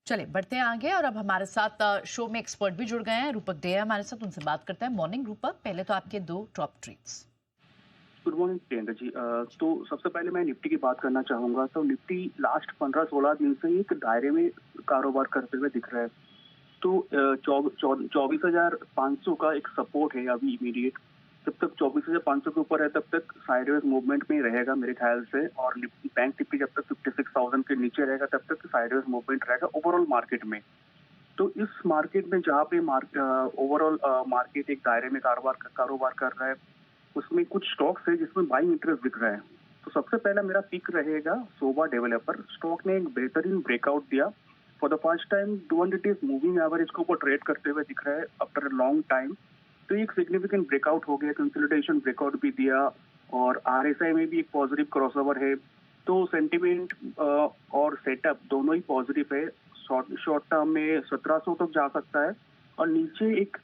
चलिए बढ़ते हैं आगे और अब हमारे साथ शो में एक्सपर्ट भी जुड़ गए हैं। रूपक डे हमारे साथ, उनसे बात करते हैं। मॉर्निंग रूपक, पहले तो आपके दो top treats. Good morning Priyanka ji. तो सबसे पहले मैं निफ्टी की बात करना चाहूंगा। तो निफ्टी लास्ट 15-16 दिन से एक दायरे में कारोबार करते हुए दिख रहा है। तो 24,500 का एक सपोर्ट है अभी इमीडिएट। जब तक 24,500 के ऊपर है तब तक साइडवेज मूवमेंट में ही रहेगा मेरे ख्याल से। और बैंक निफ्टी जब तक 56,000 के नीचे रहेगा तब तक साइडवेज मूवमेंट रहेगा ओवरऑल मार्केट में। तो इस मार्केट में जहाँ पे ओवरऑल मार्केट एक दायरे में कारोबार कर रहा है, उसमें कुछ स्टॉक्स है जिसमें बाइंग इंटरेस्ट दिख रहा है। तो सबसे पहला मेरा पिक रहेगा सोबा डेवलपर। स्टॉक ने एक बेहतरीन ब्रेकआउट दिया। For the first time 200 days moving average के ऊपर ट्रेड करते हुए दिख रहा है आफ्टर अ लॉन्ग टाइम। तो एक सिग्निफिकेंट ब्रेकआउट हो गया, कंसोलिडेशन ब्रेकआउट भी दिया। और आरएसआई में भी एक पॉजिटिव क्रॉसओवर है। तो सेंटिमेंट और सेटअप दोनों ही पॉजिटिव है। शॉर्ट टर्म में 1700 तक जा सकता है और नीचे एक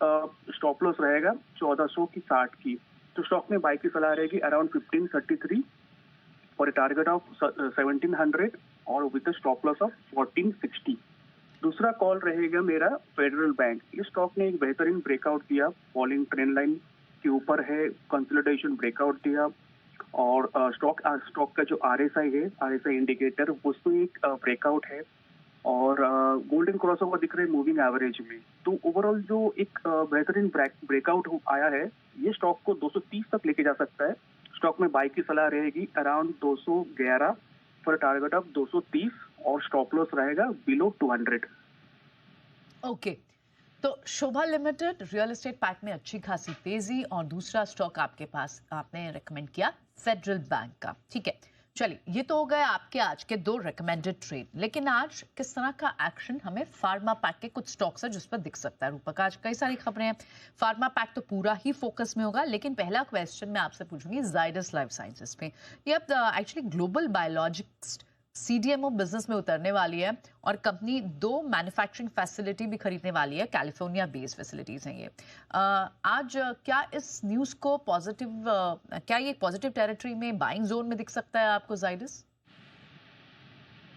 स्टॉप लॉस रहेगा 1400 की 60 की। तो स्टॉक में बाई की सलाह रहेगी around 1533 for a target of 1700 और विद स्टॉप लॉस ऑफ 1460। दूसरा कॉल रहेगा मेरा फेडरल बैंक। इस स्टॉक ने एक बेहतरीन ब्रेकआउट दिया, फॉलिंग ट्रेंड लाइन के ऊपर है, कंसोलिडेशन ब्रेकआउट दिया। और स्टॉक का जो आरएसआई है, आरएसआई इंडिकेटर, उसमें एक ब्रेकआउट है। और गोल्डन क्रॉसओवर दिख रहे हैं मूविंग एवरेज में। तो ओवरऑल जो एक बेहतरीन ब्रेकआउट आया है, ये स्टॉक को 230 तक लेके जा सकता है। स्टॉक में बाई की सलाह रहेगी अराउंड 211 फॉर टारगेट ऑफ 230 और स्टॉप लॉस रहेगा बिलो 200। ओके, तो शोभा लिमिटेड रियल एस्टेट पैक में अच्छी खासी तेजी, और दूसरा स्टॉक आपके पास आपने रेकमेंड किया फेडरल बैंक का। ठीक है, चलिए ये तो हो गए आपके आज के दो रिकमेंडेड ट्रेड। लेकिन आज किस तरह का एक्शन हमें फार्मा पैक के कुछ स्टॉक्स है जिस पर दिख सकता है? रूपक, आज कई सारी खबरें हैं। फार्मा पैक तो पूरा ही फोकस में होगा, लेकिन पहला क्वेश्चन मैं आपसे पूछूंगी जाइडस लाइफ साइंसेस पे। ये अब actually global biologics CDMO business में उतरने वाली है, और कंपनी दो मैन्युफैक्चरिंग फैसिलिटी भी खरीदने वाली है। कैलिफोर्निया बेस्ड फैसिलिटीज हैं ये। आज क्या इस न्यूज़ को पॉजिटिव, क्या ये पॉजिटिव टेरिटरी में, बाइंग जोन में दिख सकता है आपको जाइडस?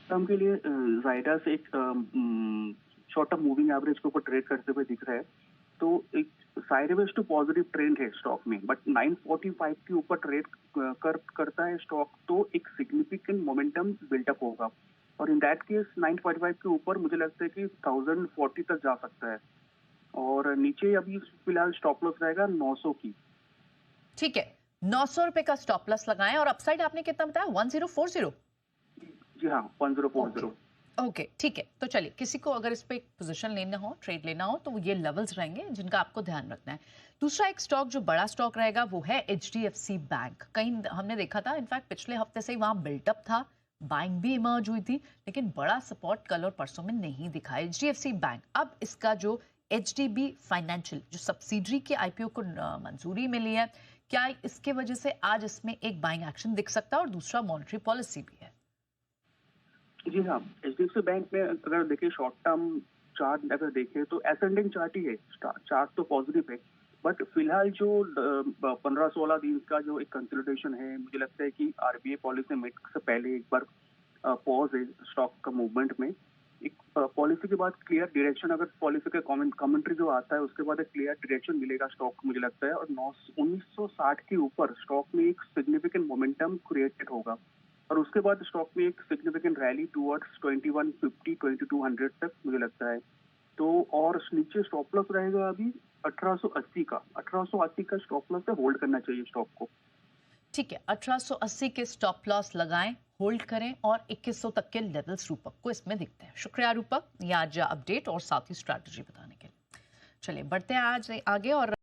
टर्म के लिए जायडस एक शॉर्ट टर्म मूविंग एवरेज के ऊपर ट्रेड करते हुए दिख रहा है। तो एक साइडवेज टू पॉजिटिव ट्रेंड है स्टॉक में, बट 945 के ऊपर ट्रेड करता है स्टॉक तो एक सिग्निफिकेंट मोमेंटम बिल्टअप होगा। और इन दैट केस 945 के ऊपर मुझे लगता है कि 1040 तक जा सकता है। और नीचे अभी फिलहाल स्टॉप लॉस रहेगा 900 की। ठीक है, 900 रुपए का स्टॉप लॉस लगाएं, और अपसाइड आपने कितना बताया? 1040? जी हाँ, ओके 1040। ओके, ठीक है। तो चलिए, किसी को अगर इस पे एक पोजीशन लेना हो, ट्रेड लेना हो, तो ये लेवल्स रहेंगे जिनका आपको ध्यान रखना है। दूसरा एक स्टॉक जो बड़ा स्टॉक रहेगा वो है एचडीएफसी बैंक। कहीं हमने देखा था, इनफैक्ट पिछले हफ्ते से ही वहां बिल्टअप था, बाइंग भी इमर्ज हुई थी, लेकिन बड़ा सपोर्ट कल और परसों में नहीं दिखा एचडीएफसी बैंक। अब इसका जो एचडीबी फाइनेंशियल जो सब्सिडरी के आईपीओ को मंजूरी मिली है, क्या इसके वजह से आज इसमें एक बाइंग एक्शन दिख सकता है? और दूसरा मॉनेटरी पॉलिसी भी है। जी हाँ, एचडीएफसी बैंक में अगर देखें शॉर्ट टर्म चार्ट अगर देखें तो एसेंडिंग चार्ट ही है। चार्ट तो पॉजिटिव है, बट फिलहाल जो 15-16 दिन का जो एक कंसोलिडेशन है, मुझे लगता है कि आरबीआई पॉलिसी मीट से पहले एक बार पॉज है स्टॉक का मूवमेंट में। एक पॉलिसी के बाद क्लियर डायरेक्शन, अगर पॉलिसी का कमेंट्री जो आता है उसके बाद एक क्लियर डायरेक्शन मिलेगा स्टॉक को मुझे लगता है। और 1960 के ऊपर स्टॉक में एक सिग्निफिकेंट मोमेंटम क्रिएटेड होगा। और उसके बाद स्टॉक में एक सिग्निफिकेंट रैली टुवर्ड्स 2150 2200 तक मुझे लगता है। तो और नीचे स्टॉप लॉस रहेगा अभी 1880 का। 1880 का स्टॉप लॉस है, होल्ड करना चाहिए स्टॉक को। ठीक है, 1880 के स्टॉप लॉस लगाएं, होल्ड करें, और 2100 तक के लेवल्स रूपक को इसमें दिखते हैं। शुक्रिया रूपक, ये आज अपडेट और साथ ही स्ट्रैटेजी बताने के लिए। चलिए बढ़ते हैं आज आगे और